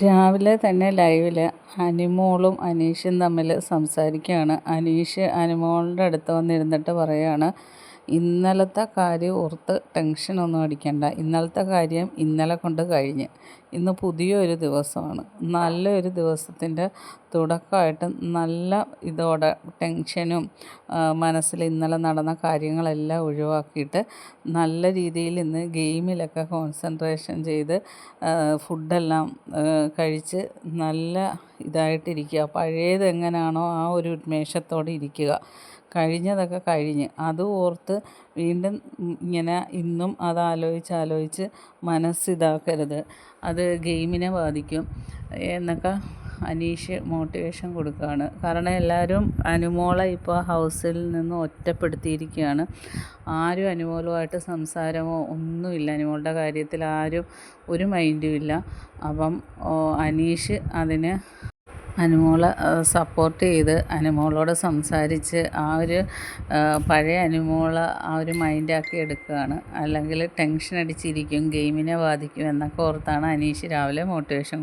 രാവിലെ തന്നെ ലൈവിൽ അനിമോളും അനീഷും തമ്മിൽ സംസാരിക്കുകയാണ്. അനീഷ് അനിമോളുടെ അടുത്ത് വന്നിരുന്നിട്ട് പറയുകയാണ്, ഇന്നലത്തെ കാര്യം ഓർത്ത് ടെൻഷനൊന്നും അടിക്കണ്ട, ഇന്നലത്തെ കാര്യം ഇന്നലെ കൊണ്ട് കഴിഞ്ഞ്, ഇന്ന് പുതിയൊരു ദിവസമാണ്, നല്ലൊരു ദിവസത്തിൻ്റെ തുടക്കമായിട്ട് നല്ല ഇതോടെ ടെൻഷനും മനസ്സിൽ ഇന്നലെ നടന്ന കാര്യങ്ങളെല്ലാം ഒഴിവാക്കിയിട്ട് നല്ല രീതിയിൽ ഇന്ന് ഗെയിമിലൊക്കെ കോൺസെൻട്രേഷൻ ചെയ്ത് ഫുഡെല്ലാം കഴിച്ച് നല്ല ഇതായിട്ടിരിക്കുക. പഴയത് എങ്ങനെയാണോ ആ ഒരു ഉന്മേഷത്തോടെ ഇരിക്കുക. കഴിഞ്ഞതൊക്കെ കഴിഞ്ഞ് അത് ഓർത്ത് വീണ്ടും ഇങ്ങനെ ഇന്നും ആലോചിച്ച് മനസ്സിതാക്കരുത്, അത് ഗെയിമിനെ ബാധിക്കും എന്നൊക്കെ അനീഷ് മോട്ടിവേഷൻ കൊടുക്കുകയാണ്. കാരണം എല്ലാവരും അനുമോളെ ഇപ്പോൾ ഹൗസിൽ നിന്ന് ഒറ്റപ്പെടുത്തിയിരിക്കുകയാണ്. ആരും അനുമോളുമായിട്ട് സംസാരമോ ഒന്നുമില്ല. അനുമോളുടെ കാര്യത്തിൽ ആരും ഒരു മൈൻഡും ഇല്ല. അപ്പം അനീഷ് അതിന് അനുമോളെ സപ്പോർട്ട് ചെയ്ത് അനുമോളോട് സംസാരിച്ച് ആ ഒരു പഴയ അനുമോളെ ആ ഒരു മൈൻഡാക്കി എടുക്കുകയാണ്. അല്ലെങ്കിൽ ടെൻഷൻ അടിച്ചിരിക്കും, ഗെയിമിനെ ബാധിക്കും എന്നൊക്കെ ഓർത്താണ് അനീഷ് രാവിലെ മോട്ടിവേഷൻ